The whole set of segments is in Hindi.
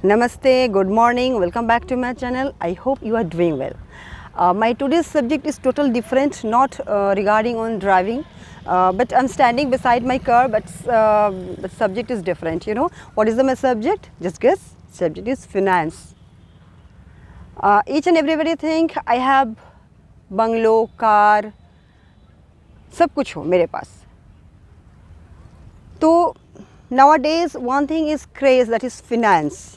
Namaste, good morning, welcome back to my channel. I hope you are doing well. My today's subject is totally different, not regarding on driving, but I'm standing beside my car, but the subject is different. You know, what is my subject? Just guess. Subject is finance. Each and everybody think I have bungalow, car, सब कुछ हो मेरे पास. तो nowadays one thing is craze, that is finance.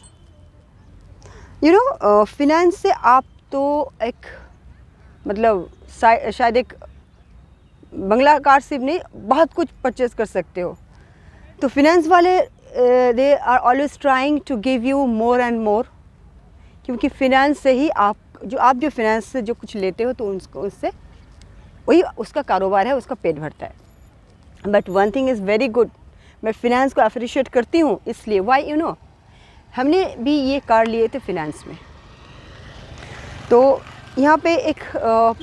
You know, finance से आप तो एक मतलब शायद एक बंगला कार सिर्फ नहीं, बहुत कुछ परचेज कर सकते हो. तो फिनेंस वाले they are always trying to give you more and more, क्योंकि फिनेंस से ही आप जो फिनेंस से जो कुछ लेते हो तो उसको उससे वही उसका कारोबार है, उसका पेट भरता है. But one thing is very good, मैं फ़िनेंस को अप्रिशिएट करती हूँ. इसलिए वाई यू नो, हमने भी ये कार लिए थे फिनेंस में. तो यहाँ पे एक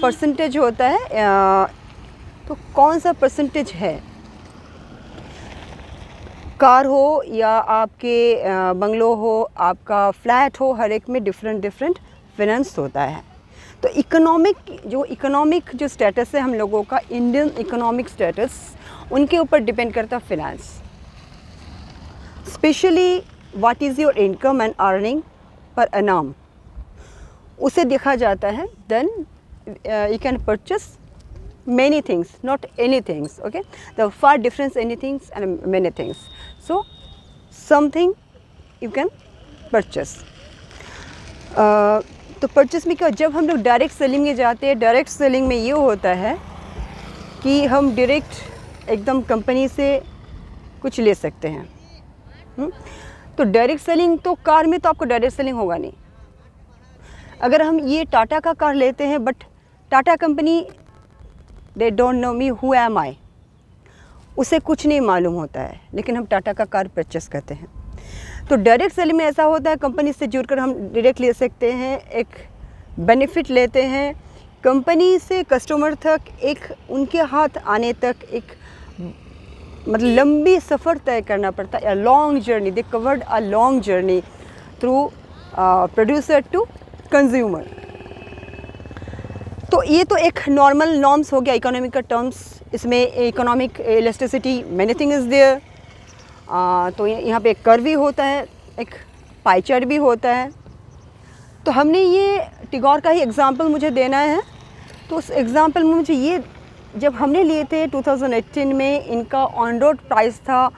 परसेंटेज होता है, तो कौन सा परसेंटेज है, कार हो या आपके बंगलो हो, आपका फ्लैट हो, हर एक में डिफरेंट डिफरेंट फिनेंस होता है. तो इकोनॉमिक जो स्टेटस है हम लोगों का, इंडियन इकोनॉमिक स्टेटस, उनके ऊपर डिपेंड करता है finance. Specially what is your income and earning per annum, उसे देखा जाता है. Then you can purchase many things, not any things. Okay, the far difference any things and many things. So something you can purchase. तो परचेस में क्या, जब हम लोग डायरेक्ट सेलिंग में जाते हैं, डायरेक्ट सेलिंग में ये होता है कि हम डायरेक्ट एकदम कंपनी से कुछ ले सकते हैं. तो डायरेक्ट सेलिंग तो कार में तो आपको डायरेक्ट सेलिंग होगा नहीं. अगर हम ये टाटा का कार लेते हैं, but Tata company they don't know me, who am I, उसे कुछ नहीं मालूम होता है, लेकिन हम टाटा का कार परचेस करते हैं. तो डायरेक्ट सेलिंग में ऐसा होता है, कंपनी से जुड़कर हम डायरेक्ट ले सकते हैं, एक बेनिफिट लेते हैं. कंपनी से कस्टमर तक एक उनके हाथ आने तक एक मतलब लंबी सफ़र तय करना पड़ता है, long journey. They covered a long journey through producer to consumer. तो ये तो एक नॉर्मल नॉर्म्स हो गया, इकोनॉमिक का टर्म्स. इसमें economic elasticity many thing is there. तो यहाँ पे एक कर्व भी होता है, एक पाई चार्ट भी होता है. तो हमने ये टिगोर का ही एग्ज़ाम्पल मुझे देना है. तो उस एग्ज़ाम्पल में मुझे ये, जब हमने लिए थे 2018 में, इनका ऑन रोड प्राइस था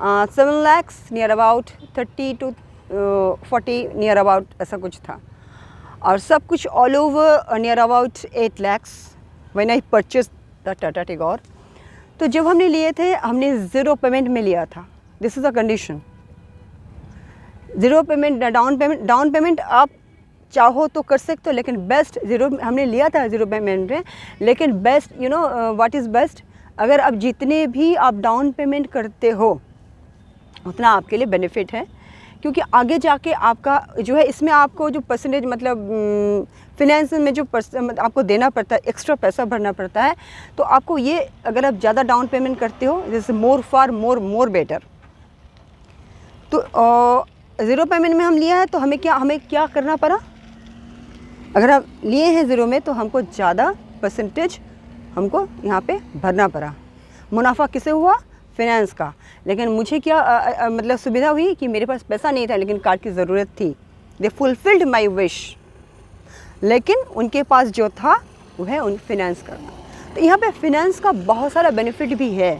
7 lakh near about 30 to 40 near about ऐसा कुछ था, और सब कुछ all over near about 8 lakhs when I purchase the Tata Tigor. तो जब हमने लिए थे, हमने ज़ीरो पेमेंट में लिया था. This is a condition, zero payment. Down payment आप चाहो तो कर सकते हो, लेकिन बेस्ट ज़ीरो हमने लिया था, ज़ीरो पेमेंट में. लेकिन best you know what is best, अगर आप जितने भी आप डाउन पेमेंट करते हो उतना आपके लिए बेनिफिट है, क्योंकि आगे जाके आपका जो है, इसमें आपको जो परसेंटेज मतलब फिनेंस में जो आपको देना पड़ता है, एक्स्ट्रा पैसा भरना पड़ता है. तो आपको ये, अगर आप ज़्यादा डाउन पेमेंट करते हो, जैसे मोर फॉर मोर बेटर. तो ज़ीरो पेमेंट में हम लिया है, तो हमें क्या करना पड़ा. अगर आप लिए हैं ज़ीरो में, तो हमको ज़्यादा परसेंटेज हमको यहाँ पे भरना पड़ा. मुनाफा किसे हुआ, फिनेंस का. लेकिन मुझे क्या मतलब सुविधा हुई कि मेरे पास पैसा नहीं था, लेकिन कार्ड की ज़रूरत थी. दे फुलफिल्ड माई विश. लेकिन उनके पास जो था वो है उन फिनेंस करना. तो यहाँ पे फिनेंस का बहुत सारा बेनिफिट भी है.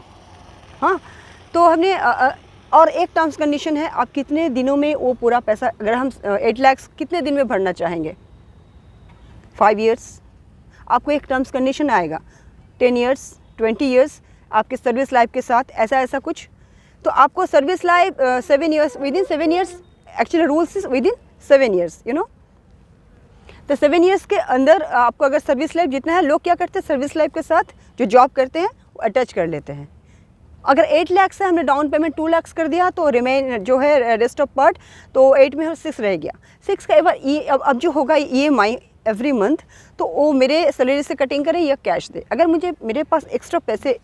हाँ, तो हमने और एक टर्म्स कंडीशन है, आप कितने दिनों में वो पूरा पैसा, अगर हम 8 lakhs कितने दिन में भरना चाहेंगे, 5 years. आपको एक टर्म्स कंडीशन आएगा, 10 years, 20 years आपके सर्विस लाइफ के साथ, ऐसा कुछ. तो आपको service life 7 years, with in 7 years, actually rules is with in 7 years, you know. तो 7 years के अंदर आपको अगर सर्विस लाइफ जितना है, लोग क्या करते हैं, सर्विस लाइफ के साथ जो जॉब करते हैं वो अटैच कर लेते हैं. अगर 8 लाख से हमने डाउन पेमेंट 2 lakhs कर दिया, तो रिमेन जो है रेस्ट ऑफ पार्ट, तो 8 में 6 रह गया. 6 का अब जो होगा EMI एवरी मंथ, तो वो मेरे सैलरी से कटिंग करे या कैश दे. अगर मेरे पास एक्स्ट्रा पैसे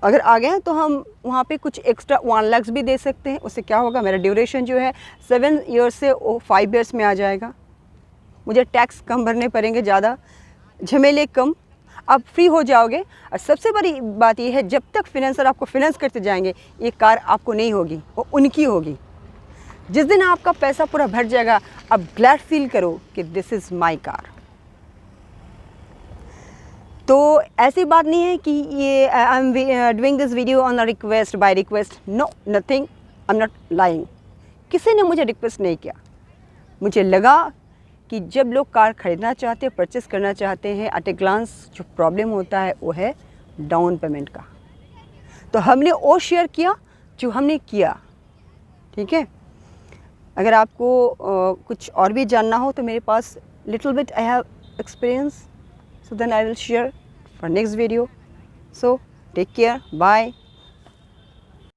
अगर आ गए हैं तो हम वहाँ पे कुछ एक्स्ट्रा 1 लाख भी दे सकते हैं। उससे क्या होगा, मेरा ड्यूरेशन जो है 7 ईयर्स से 5 ईयर्स में आ जाएगा। मुझे टैक्स कम भरने पड़ेंगे, ज़्यादा झमेले कम, आप फ्री हो जाओगे। और सबसे बड़ी बात ये है, जब तक फिनेंसर आपको फिनेंस करते जाएंगे, ये कार आपको नहीं होगी, वो उनकी होगी। जिस दिन आपका पैसा पूरा भर जाएगा, आप ग्लैड फील करो कि दिस इज़ माई कार। तो ऐसी बात नहीं है कि ये I am doing this video on a request, by request, no, nothing, I am not lying. किसी ने मुझे रिक्वेस्ट नहीं किया। मुझे लगा कि जब लोग कार ख़रीदना चाहते हैं, परचेस करना चाहते हैं, एट ए ग्लांस जो प्रॉब्लम होता है वो है डाउन पेमेंट का। तो हमने वो शेयर किया जो हमने किया, ठीक है। अगर आपको कुछ और भी जानना हो तो मेरे पास little bit I have experience, so then I will share for next video. So take care, bye.